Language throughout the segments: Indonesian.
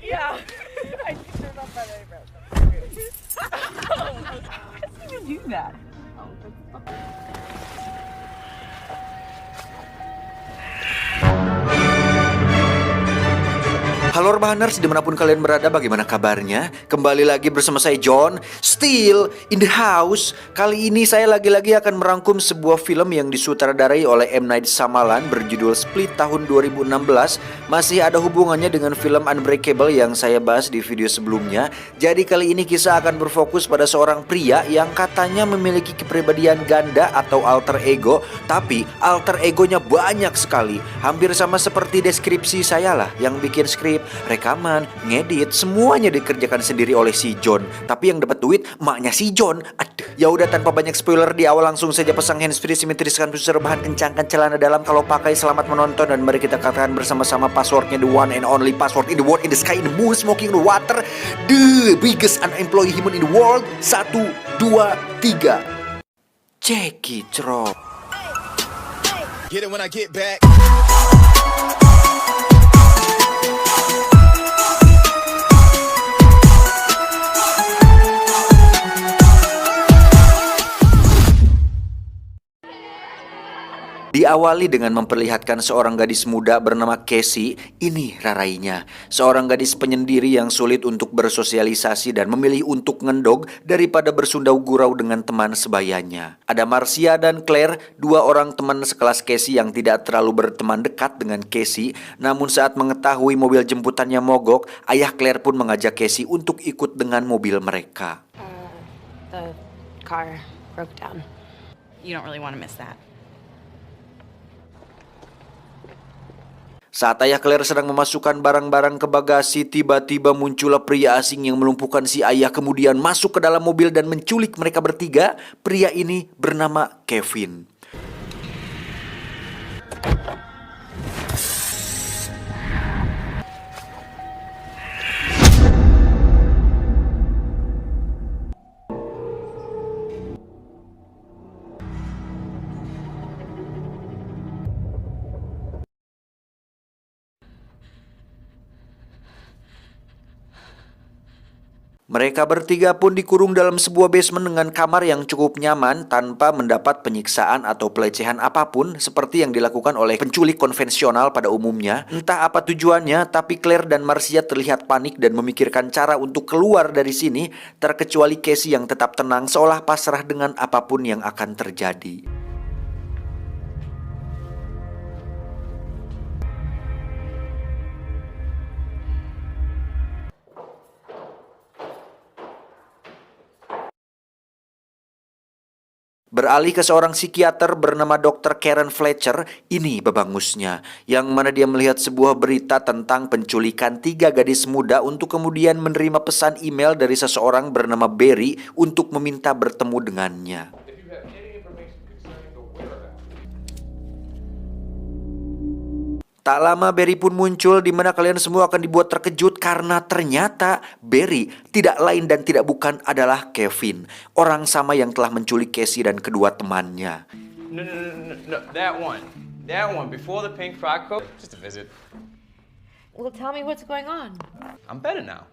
Yeah. I think they're not my eyebrows. Okay. How do you do that? Halo Rebahaners, dimanapun kalian berada, bagaimana kabarnya? Kembali lagi bersama saya John, still in the house. Kali ini saya lagi-lagi akan merangkum sebuah film yang disutradarai oleh M. Night Shyamalan berjudul Split tahun 2016. Masih ada hubungannya dengan film Unbreakable yang saya bahas di video sebelumnya. Jadi kali ini kisah akan berfokus pada seorang pria yang katanya memiliki kepribadian ganda atau alter ego. Tapi alter egonya banyak sekali. Hampir sama seperti deskripsi saya lah, yang bikin skrip, rekaman, ngedit, semuanya dikerjakan sendiri oleh si John. Tapi yang dapat duit maknya si John. Aduh, ya udah tanpa banyak spoiler di awal langsung saja pasang handsfree, simetriskan pusar bahan, kencangkan celana dalam kalau pakai, selamat menonton, dan mari kita katakan bersama-sama passwordnya, the one and only password in the world, in the sky, in the moon, smoking in the water, the biggest unemployed human in the world. 1, 2, 3. Ceki Crop. Get it when I get back. Diawali dengan memperlihatkan seorang gadis muda bernama Casey. Ini rarainya, seorang gadis penyendiri yang sulit untuk bersosialisasi dan memilih untuk ngendog daripada bersundau gurau dengan teman sebayanya. Ada Marcia dan Claire, dua orang teman sekelas Casey yang tidak terlalu berteman dekat dengan Casey. Namun saat mengetahui mobil jemputannya mogok, ayah Claire pun mengajak Casey untuk ikut dengan mobil mereka. The car broke down. You don't really want to miss that. Saat ayah Claire sedang memasukkan barang-barang ke bagasi, tiba-tiba muncullah pria asing yang melumpuhkan si ayah, kemudian masuk ke dalam mobil dan menculik mereka bertiga. Pria ini bernama Kevin. Mereka bertiga pun dikurung dalam sebuah basement dengan kamar yang cukup nyaman tanpa mendapat penyiksaan atau pelecehan apapun seperti yang dilakukan oleh penculik konvensional pada umumnya. Entah apa tujuannya, tapi Claire dan Marcia terlihat panik dan memikirkan cara untuk keluar dari sini, terkecuali Casey yang tetap tenang seolah pasrah dengan apapun yang akan terjadi. Beralih ke seorang psikiater bernama Dr. Karen Fletcher. Ini babangusnya, yang mana dia melihat sebuah berita tentang penculikan 3 gadis muda untuk kemudian menerima pesan email dari seseorang bernama Barry untuk meminta bertemu dengannya. Tak lama Barry pun muncul, di mana kalian semua akan dibuat terkejut karena ternyata Barry tidak lain dan tidak bukan adalah Kevin, orang sama yang telah menculik Casey dan kedua temannya. No, that one before the pink frock coat, just a visit. Well, tell me what's going on. I'm better now.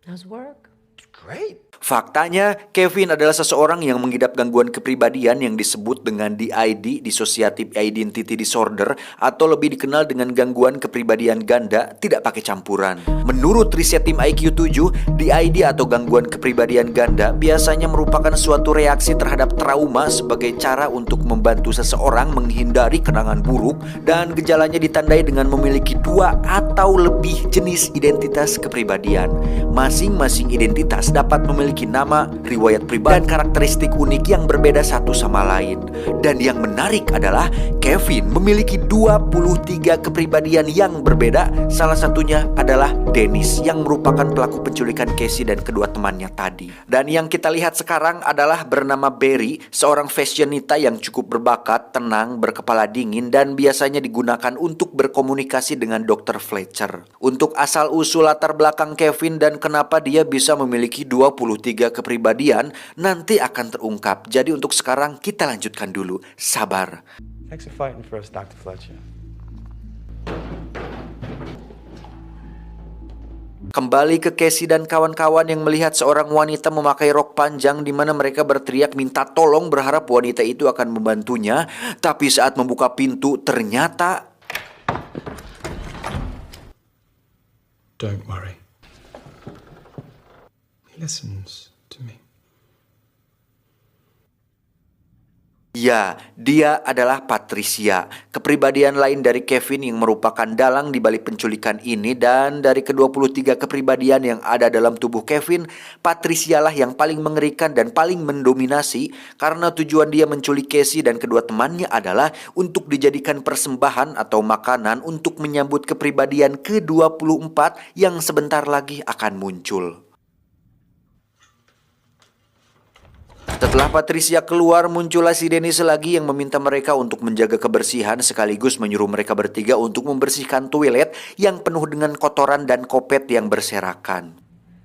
How's work? Great. Faktanya, Kevin adalah seseorang yang mengidap gangguan kepribadian yang disebut dengan DID, Dissociative Identity Disorder, atau lebih dikenal dengan gangguan kepribadian ganda, tidak pakai campuran. Menurut riset tim IQ 7, DID atau gangguan kepribadian ganda biasanya merupakan suatu reaksi terhadap trauma sebagai cara untuk membantu seseorang menghindari kenangan buruk, dan gejalanya ditandai dengan memiliki 2 atau lebih jenis identitas kepribadian. Masing-masing identitas dapat memiliki nama, riwayat pribadi, dan karakteristik unik yang berbeda satu sama lain. Dan yang menarik adalah Kevin memiliki 23 kepribadian yang berbeda. Salah satunya adalah Dennis yang merupakan pelaku penculikan Casey dan kedua temannya tadi. Dan yang kita lihat sekarang adalah bernama Barry, seorang fashionista yang cukup berbakat, tenang, berkepala dingin, dan biasanya digunakan untuk berkomunikasi dengan Dr. Fletcher. Untuk asal-usul latar belakang Kevin dan kenapa dia bisa memiliki 23 kepribadian nanti akan terungkap. Jadi untuk sekarang kita lanjutkan dulu. Sabar. Thanks for fighting for us, Dr. Fletcher. Kembali ke Casey dan kawan-kawan yang melihat seorang wanita memakai rok panjang di mana mereka berteriak minta tolong berharap wanita itu akan membantunya. Tapi saat membuka pintu ternyata... Don't worry. He listens to me. Ya, dia adalah Patricia, kepribadian lain dari Kevin yang merupakan dalang di balik penculikan ini. Dan dari ke-23 kepribadian yang ada dalam tubuh Kevin, Patricia lah yang paling mengerikan dan paling mendominasi karena tujuan dia menculik Casey dan kedua temannya adalah untuk dijadikan persembahan atau makanan untuk menyambut kepribadian ke-24 yang sebentar lagi akan muncul. Setelah Patricia keluar, muncullah si Dennis lagi yang meminta mereka untuk menjaga kebersihan sekaligus menyuruh mereka bertiga untuk membersihkan toilet yang penuh dengan kotoran dan kopet yang berserakan.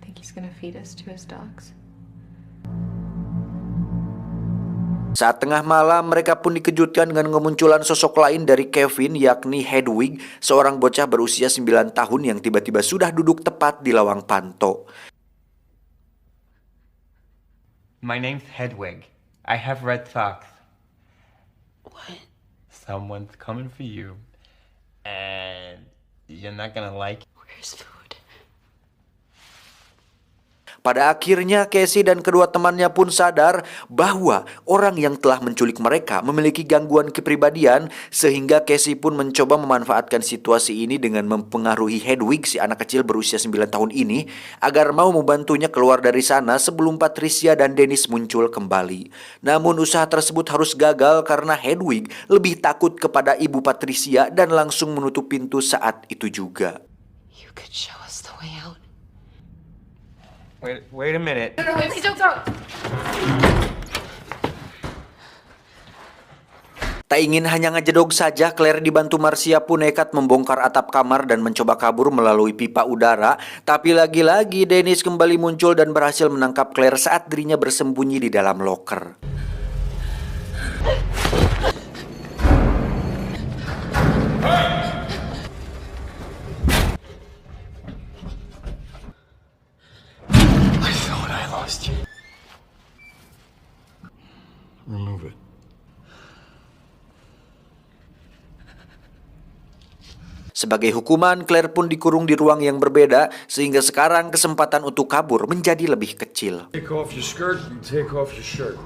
Think he's gonna feed us to his dogs? Saat tengah malam, mereka pun dikejutkan dengan kemunculan sosok lain dari Kevin, yakni Hedwig, seorang bocah berusia 9 tahun yang tiba-tiba sudah duduk tepat di lawang panto. My name's Hedwig. I have red socks. What? Someone's coming for you. And you're not gonna like it. Where's food? Pada akhirnya Casey dan kedua temannya pun sadar bahwa orang yang telah menculik mereka memiliki gangguan kepribadian, sehingga Casey pun mencoba memanfaatkan situasi ini dengan mempengaruhi Hedwig, si anak kecil berusia 9 tahun ini, agar mau membantunya keluar dari sana sebelum Patricia dan Dennis muncul kembali. Namun usaha tersebut harus gagal karena Hedwig lebih takut kepada ibu Patricia dan langsung menutup pintu saat itu juga. You could show us the way out. Wait a minute. No, please don't throw. Tak ingin hanya ngejedog saja, Claire dibantu Marcia pun nekat membongkar atap kamar dan mencoba kabur melalui pipa udara. Tapi lagi-lagi Dennis kembali muncul dan berhasil menangkap Claire saat dirinya bersembunyi di dalam loker. I thought I lost you. Remove it. Sebagai hukuman, Claire pun dikurung di ruang yang berbeda, sehingga sekarang kesempatan untuk kabur menjadi lebih kecil. Take off your skirt and take off your shirt.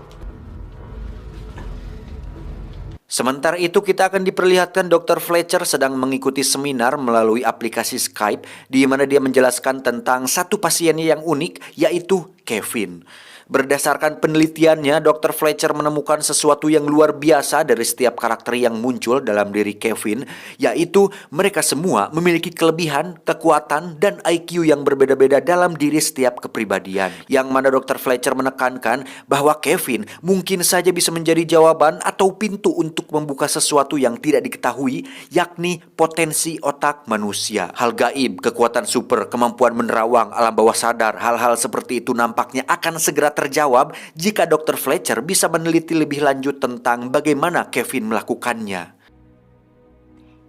Sementara itu kita akan diperlihatkan Dr. Fletcher sedang mengikuti seminar melalui aplikasi Skype, di mana dia menjelaskan tentang satu pasiennya yang unik, yaitu Kevin. Berdasarkan penelitiannya, Dr. Fletcher menemukan sesuatu yang luar biasa dari setiap karakter yang muncul dalam diri Kevin, yaitu mereka semua memiliki kelebihan, kekuatan, dan IQ yang berbeda-beda dalam diri setiap kepribadian. Yang mana Dr. Fletcher menekankan bahwa Kevin mungkin saja bisa menjadi jawaban atau pintu untuk membuka sesuatu yang tidak diketahui, yakni potensi otak manusia. Hal gaib, kekuatan super, kemampuan menerawang, alam bawah sadar, hal-hal seperti itu nampaknya akan segera terjawab jika Dr. Fletcher bisa meneliti lebih lanjut tentang bagaimana Kevin melakukannya.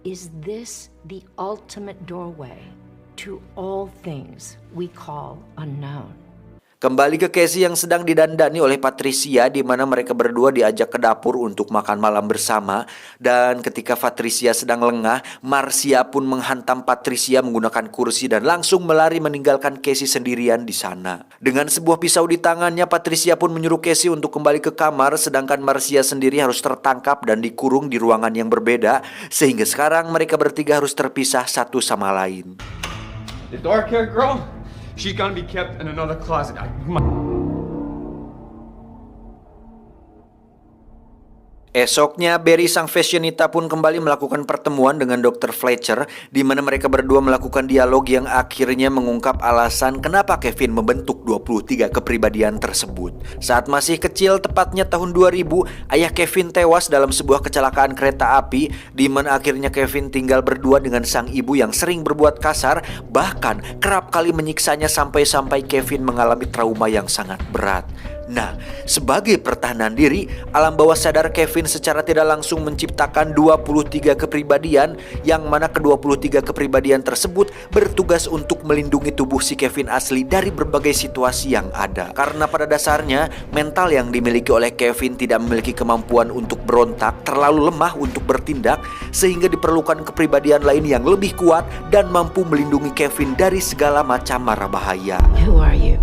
Is this the ultimate doorway to all things we call unknown? Kembali ke Casey yang sedang didandani oleh Patricia, di mana mereka berdua diajak ke dapur untuk makan malam bersama. Dan ketika Patricia sedang lengah, Marcia pun menghantam Patricia menggunakan kursi dan langsung melari meninggalkan Casey sendirian di sana. Dengan sebuah pisau di tangannya, Patricia pun menyuruh Casey untuk kembali ke kamar, sedangkan Marcia sendiri harus tertangkap dan dikurung di ruangan yang berbeda, sehingga sekarang mereka bertiga harus terpisah satu sama lain. The dark hair girl? She's gonna be kept in another closet. Esoknya, Barry sang fashionista pun kembali melakukan pertemuan dengan Dr. Fletcher, di mana mereka berdua melakukan dialog yang akhirnya mengungkap alasan kenapa Kevin membentuk 23 kepribadian tersebut. Saat masih kecil, tepatnya tahun 2000, ayah Kevin tewas dalam sebuah kecelakaan kereta api, di mana akhirnya Kevin tinggal berdua dengan sang ibu yang sering berbuat kasar, bahkan kerap kali menyiksanya sampai-sampai Kevin mengalami trauma yang sangat berat. Nah, sebagai pertahanan diri, alam bawah sadar Kevin secara tidak langsung menciptakan 23 kepribadian, yang mana ke-23 kepribadian tersebut bertugas untuk melindungi tubuh si Kevin asli dari berbagai situasi yang ada. Karena pada dasarnya, mental yang dimiliki oleh Kevin tidak memiliki kemampuan untuk berontak, terlalu lemah untuk bertindak, sehingga diperlukan kepribadian lain yang lebih kuat dan mampu melindungi Kevin dari segala macam mara bahaya. Who are you?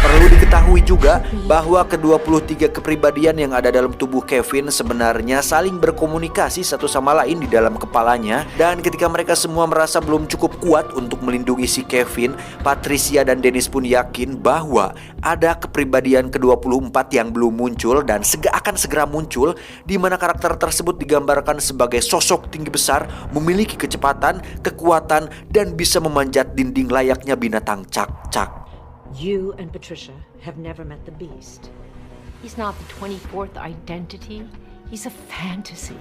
Perlu diketahui juga bahwa ke-23 kepribadian yang ada dalam tubuh Kevin sebenarnya saling berkomunikasi satu sama lain di dalam kepalanya. Dan ketika mereka semua merasa belum cukup kuat untuk melindungi si Kevin, Patricia dan Dennis pun yakin bahwa ada kepribadian ke-24 yang belum muncul dan akan segera muncul, di mana karakter tersebut digambarkan sebagai sosok tinggi besar, memiliki kecepatan, kekuatan, dan bisa memanjat dinding layaknya binatang cak-cak. You and Patricia have never met the Beast. He's not the 24th identity. He's a fantasy.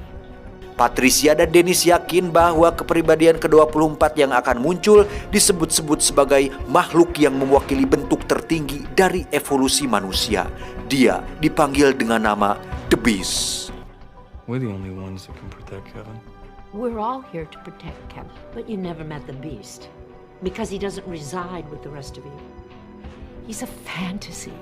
Patricia dan Dennis yakin bahwa kepribadian ke-24 yang akan muncul disebut-sebut sebagai makhluk yang mewakili bentuk tertinggi dari evolusi manusia. Dia dipanggil dengan nama The Beast. We're the only ones that can protect Kevin. We're all here to protect Kevin, but you never met the Beast because he doesn't reside with the rest of you. He's a fantasy.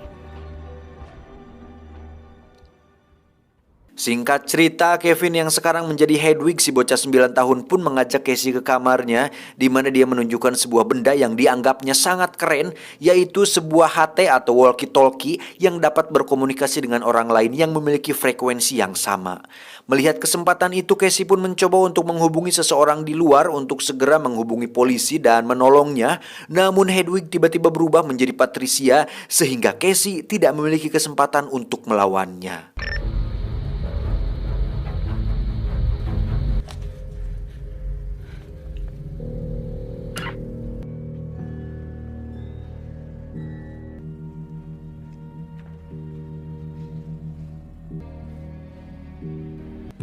Singkat cerita, Kevin yang sekarang menjadi Hedwig si bocah 9 tahun pun mengajak Casey ke kamarnya, di mana dia menunjukkan sebuah benda yang dianggapnya sangat keren, yaitu sebuah HT atau walkie-talkie yang dapat berkomunikasi dengan orang lain yang memiliki frekuensi yang sama. Melihat kesempatan itu, Casey pun mencoba untuk menghubungi seseorang di luar untuk segera menghubungi polisi dan menolongnya. Namun Hedwig tiba-tiba berubah menjadi Patricia, sehingga Casey tidak memiliki kesempatan untuk melawannya.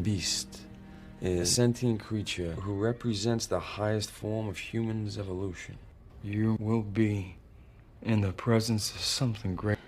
Beast is a sentient creature who represents the highest form of human's evolution. You will be in the presence of something great.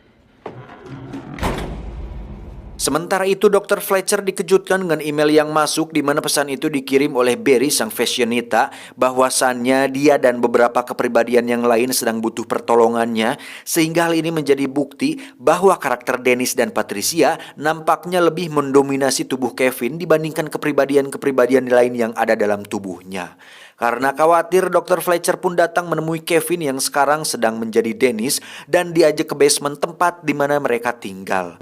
Sementara itu, Dr. Fletcher dikejutkan dengan email yang masuk, di mana pesan itu dikirim oleh Barry sang fashionista, bahwasannya dia dan beberapa kepribadian yang lain sedang butuh pertolongannya, sehingga hal ini menjadi bukti bahwa karakter Dennis dan Patricia nampaknya lebih mendominasi tubuh Kevin dibandingkan kepribadian-kepribadian lain yang ada dalam tubuhnya. Karena khawatir, Dr. Fletcher pun datang menemui Kevin yang sekarang sedang menjadi Dennis dan diajak ke basement tempat di mana mereka tinggal.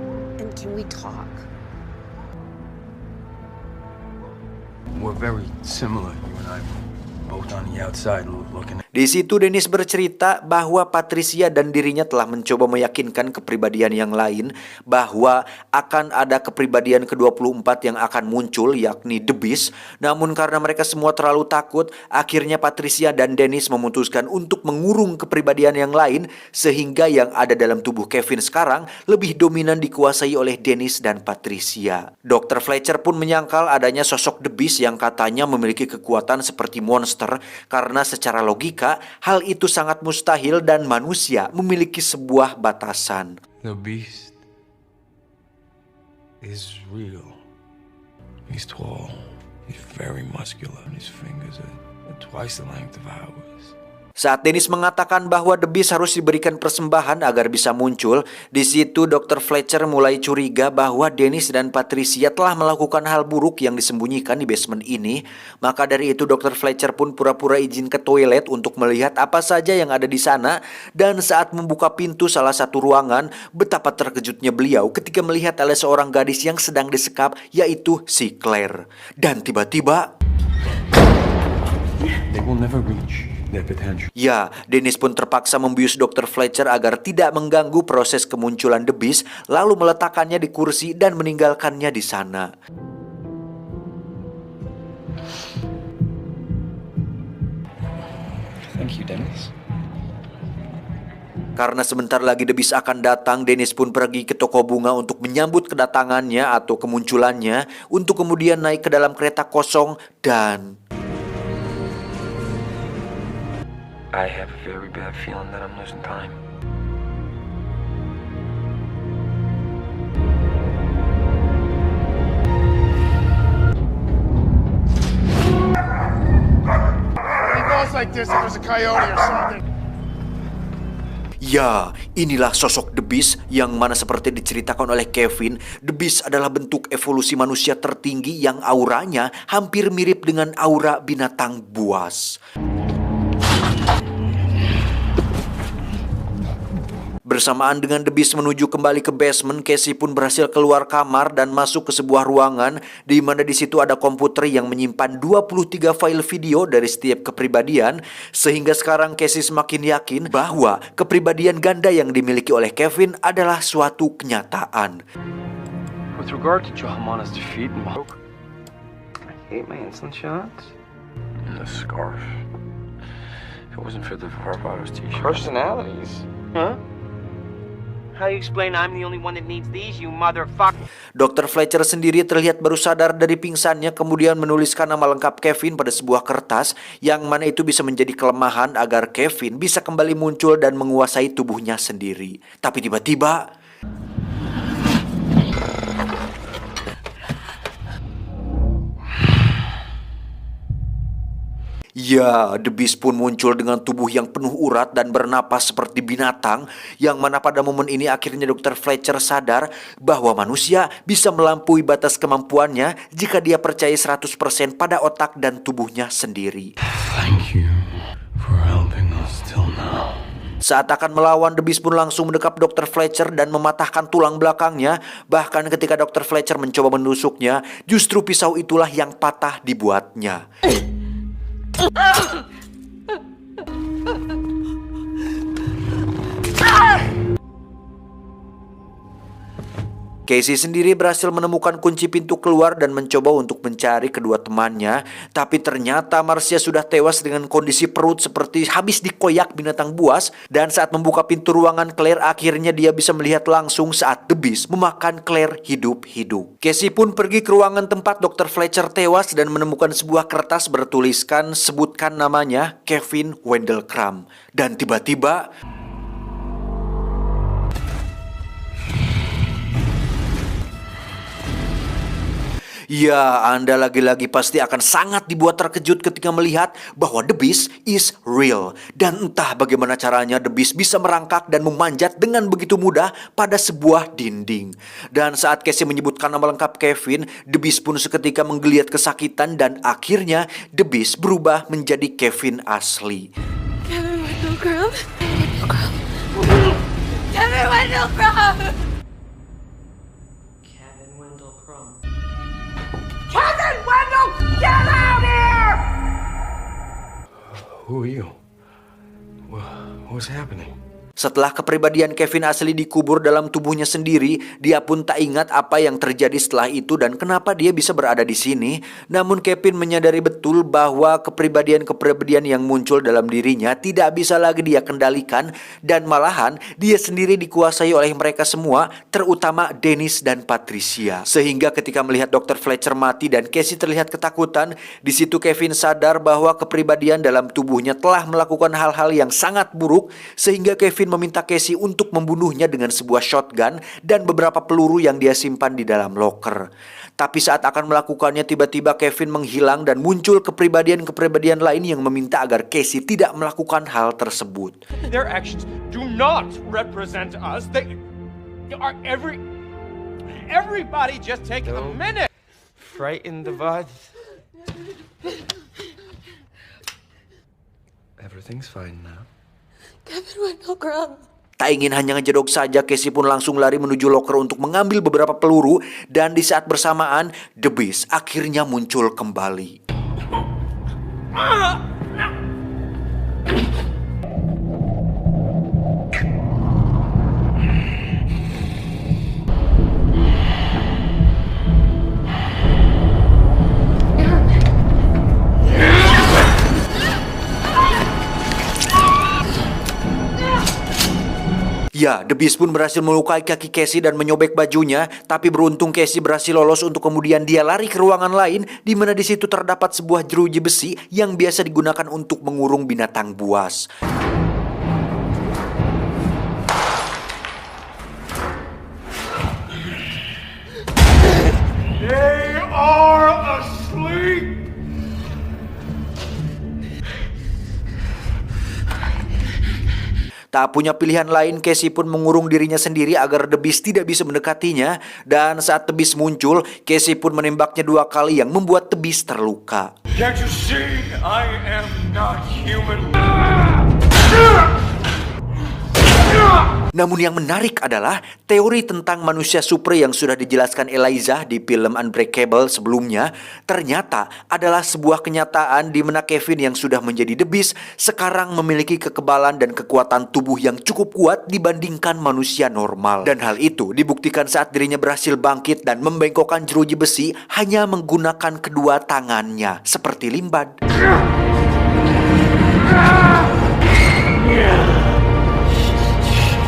Can we talk? We're very similar, you and I, both on the outside looking. Di situ Dennis bercerita bahwa Patricia dan dirinya telah mencoba meyakinkan kepribadian yang lain bahwa akan ada kepribadian ke-24 yang akan muncul, yakni The Beast. Namun karena mereka semua terlalu takut, akhirnya Patricia dan Dennis memutuskan untuk mengurung kepribadian yang lain, sehingga yang ada dalam tubuh Kevin sekarang lebih dominan dikuasai oleh Dennis dan Patricia. Dr. Fletcher pun menyangkal adanya sosok The Beast yang katanya memiliki kekuatan seperti monster, karena secara logika hal itu sangat mustahil dan manusia memiliki sebuah batasan. The Beast is real. He's tall. He's very muscular. His fingers are twice the length of ours. Saat Dennis mengatakan bahwa The Beast harus diberikan persembahan agar bisa muncul, di situ Dr. Fletcher mulai curiga bahwa Dennis dan Patricia telah melakukan hal buruk yang disembunyikan di basement ini. Maka dari itu Dr. Fletcher pun pura-pura izin ke toilet untuk melihat apa saja yang ada di sana. Dan saat membuka pintu salah satu ruangan, betapa terkejutnya beliau ketika melihat ada seorang gadis yang sedang disekap, yaitu si Claire. Dan tiba-tiba, They will never reach their potential. ya, Dennis pun terpaksa membius Dr. Fletcher agar tidak mengganggu proses kemunculan The Beast, lalu meletakkannya di kursi dan meninggalkannya di sana. Thank you, Dennis. Karena sebentar lagi The Beast akan datang, Dennis pun pergi ke toko bunga untuk menyambut kedatangannya atau kemunculannya, untuk kemudian naik ke dalam kereta kosong dan... I have a very bad feeling that I'm losing time. like this if there's a coyote or something. Ya, inilah sosok The Beast yang mana seperti diceritakan oleh Kevin, The Beast adalah bentuk evolusi manusia tertinggi yang auranya hampir mirip dengan aura binatang buas. Bersamaan dengan The Beast menuju kembali ke basement, Casey pun berhasil keluar kamar dan masuk ke sebuah ruangan di mana di situ ada komputer yang menyimpan 23 file video dari setiap kepribadian, sehingga sekarang Casey semakin yakin bahwa kepribadian ganda yang dimiliki oleh Kevin adalah suatu kenyataan. With regard to Johamana's defeat in Mahok, I hate my insulin shots. And the scarf. If it wasn't for the Barbados t-shirt. Personalities? Huh? How you explain I'm the only one that needs these, you motherfucker? Dr. Fletcher sendiri terlihat baru sadar dari pingsannya, kemudian menuliskan nama lengkap Kevin pada sebuah kertas, yang mana itu bisa menjadi kelemahan agar Kevin bisa kembali muncul dan menguasai tubuhnya sendiri. Tapi tiba-tiba ya, The Beast pun muncul dengan tubuh yang penuh urat dan bernapas seperti binatang, yang mana pada momen ini akhirnya Dr. Fletcher sadar bahwa manusia bisa melampaui batas kemampuannya jika dia percaya 100% pada otak dan tubuhnya sendiri. Thank you for helping us till now. Saat akan melawan, The Beast pun langsung mendekap Dr. Fletcher dan mematahkan tulang belakangnya. Bahkan ketika Dr. Fletcher mencoba menusuknya, justru pisau itulah yang patah dibuatnya. Casey sendiri berhasil menemukan kunci pintu keluar dan mencoba untuk mencari kedua temannya. Tapi ternyata Marcia sudah tewas dengan kondisi perut seperti habis dikoyak binatang buas. Dan saat membuka pintu ruangan Claire, akhirnya dia bisa melihat langsung saat The Beast memakan Claire hidup-hidup. Casey pun pergi ke ruangan tempat Dr. Fletcher tewas dan menemukan sebuah kertas bertuliskan sebutkan namanya Kevin Wendell Crumb. Dan tiba-tiba ya, Anda lagi-lagi pasti akan sangat dibuat terkejut ketika melihat bahwa The Beast is real. Dan entah bagaimana caranya The Beast bisa merangkak dan memanjat dengan begitu mudah pada sebuah dinding. Dan saat Casey menyebutkan nama lengkap Kevin, The Beast pun seketika menggeliat kesakitan dan akhirnya The Beast berubah menjadi Kevin asli. Kevin Wendell Crumb. Kevin Wendell Crumb. Kevin Wendell, get out here! Who are you? What's happening? Setelah kepribadian Kevin asli dikubur dalam tubuhnya sendiri, dia pun tak ingat apa yang terjadi setelah itu dan kenapa dia bisa berada di sini. Namun Kevin menyadari betul bahwa kepribadian-kepribadian yang muncul dalam dirinya tidak bisa lagi dia kendalikan, dan malahan dia sendiri dikuasai oleh mereka semua, terutama Dennis dan Patricia. Sehingga ketika melihat Dr. Fletcher mati dan Casey terlihat ketakutan, di situ Kevin sadar bahwa kepribadian dalam tubuhnya telah melakukan hal-hal yang sangat buruk, sehingga Kevin meminta Casey untuk membunuhnya dengan sebuah shotgun dan beberapa peluru yang dia simpan di dalam locker. Tapi saat akan melakukannya, tiba-tiba Kevin menghilang dan muncul kepribadian-kepribadian lain yang meminta agar Casey tidak melakukan hal tersebut. Their actions do not represent us. They are everybody just take a minute. Frighten the bud. Everything's fine now. Kevin Wendell Crumb. Tak ingin hanya ngejedok saja, Casey pun langsung lari menuju loker untuk mengambil beberapa peluru. Dan di saat bersamaan, The Beast akhirnya muncul kembali. Ya, The Beast pun berhasil melukai kaki Casey dan menyobek bajunya, tapi beruntung Casey berhasil lolos untuk kemudian dia lari ke ruangan lain, di mana di situ terdapat sebuah jeruji besi yang biasa digunakan untuk mengurung binatang buas. They are asleep. Tak punya pilihan lain, Casey pun mengurung dirinya sendiri agar The Beast tidak bisa mendekatinya. Dan saat The Beast muncul, Casey pun menembaknya 2 kali yang membuat The Beast terluka. Can't you see I am not human? Namun yang menarik adalah teori tentang manusia super yang sudah dijelaskan Elijah di film Unbreakable sebelumnya ternyata adalah sebuah kenyataan di mana Kevin yang sudah menjadi The Beast sekarang memiliki kekebalan dan kekuatan tubuh yang cukup kuat dibandingkan manusia normal. Dan hal itu dibuktikan saat dirinya berhasil bangkit dan membengkokkan jeruji besi hanya menggunakan kedua tangannya seperti Limbad.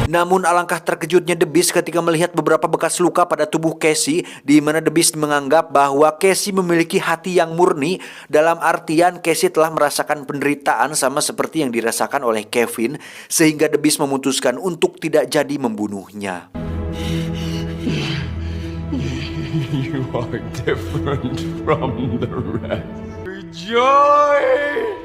Namun alangkah terkejutnya The Beast ketika melihat beberapa bekas luka pada tubuh Casey, di mana The Beast menganggap bahwa Casey memiliki hati yang murni, dalam artian Casey telah merasakan penderitaan sama seperti yang dirasakan oleh Kevin, sehingga The Beast memutuskan untuk tidak jadi membunuhnya. You are different from the rest. Rejoice!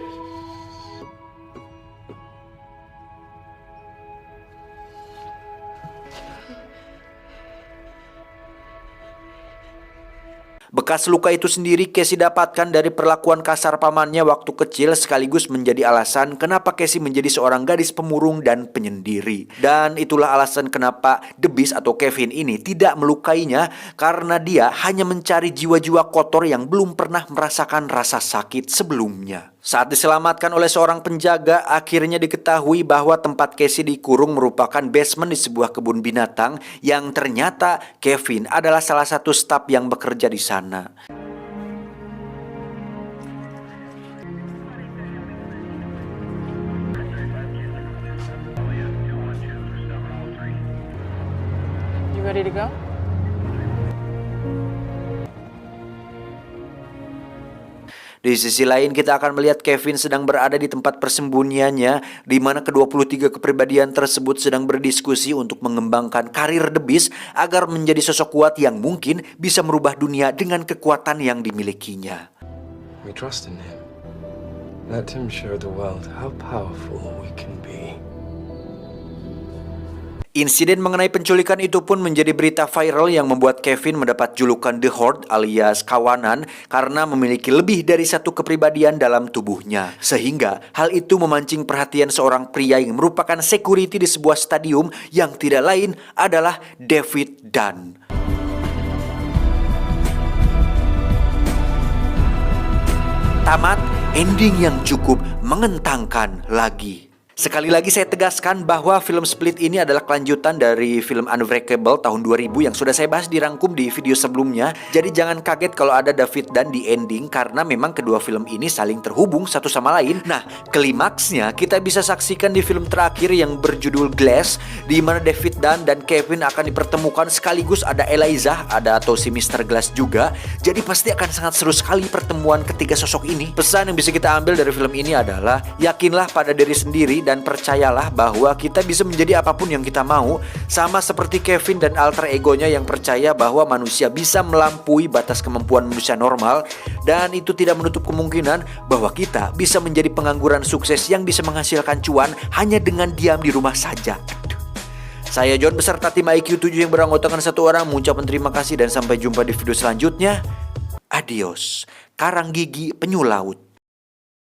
Bekas luka itu sendiri Casey dapatkan dari perlakuan kasar pamannya waktu kecil, sekaligus menjadi alasan kenapa Casey menjadi seorang gadis pemurung dan penyendiri. Dan itulah alasan kenapa The Beast atau Kevin ini tidak melukainya, karena dia hanya mencari jiwa-jiwa kotor yang belum pernah merasakan rasa sakit sebelumnya. Saat diselamatkan oleh seorang penjaga, akhirnya diketahui bahwa tempat Casey dikurung merupakan basement di sebuah kebun binatang yang ternyata Kevin adalah salah satu staf yang bekerja di sana. You ready to go? Di sisi lain, kita akan melihat Kevin sedang berada di tempat persembunyiannya, di mana ke-23 kepribadian tersebut sedang berdiskusi untuk mengembangkan karir The Beast agar menjadi sosok kuat yang mungkin bisa merubah dunia dengan kekuatan yang dimilikinya. We trust in him. Let him show the world how powerful we can be. Insiden mengenai penculikan itu pun menjadi berita viral yang membuat Kevin mendapat julukan The Horde alias kawanan karena memiliki lebih dari satu kepribadian dalam tubuhnya. Sehingga hal itu memancing perhatian seorang pria yang merupakan security di sebuah stadium yang tidak lain adalah David Dunn. Tamat, ending yang cukup mengetangkan lagi. Sekali lagi saya tegaskan bahwa film Split ini adalah kelanjutan dari film Unbreakable tahun 2000 yang sudah saya bahas dirangkum di video sebelumnya. Jadi jangan kaget kalau ada David Dunn di ending, karena memang kedua film ini saling terhubung satu sama lain. Nah, klimaksnya kita bisa saksikan di film terakhir yang berjudul Glass, di mana David Dunn dan Kevin akan dipertemukan, sekaligus ada Elijah, ada atau si Mr. Glass juga. Jadi pasti akan sangat seru sekali pertemuan ketiga sosok ini. Pesan yang bisa kita ambil dari film ini adalah yakinlah pada diri sendiri dan percayalah bahwa kita bisa menjadi apapun yang kita mau, sama seperti Kevin dan alter egonya yang percaya bahwa manusia bisa melampaui batas kemampuan manusia normal, dan itu tidak menutup kemungkinan bahwa kita bisa menjadi pengangguran sukses yang bisa menghasilkan cuan hanya dengan diam di rumah saja. Saya John beserta tim IQ 7 yang beranggotakan 1 orang mengucapkan terima kasih dan sampai jumpa di video selanjutnya. Adios, Karang Gigi Penyu Laut.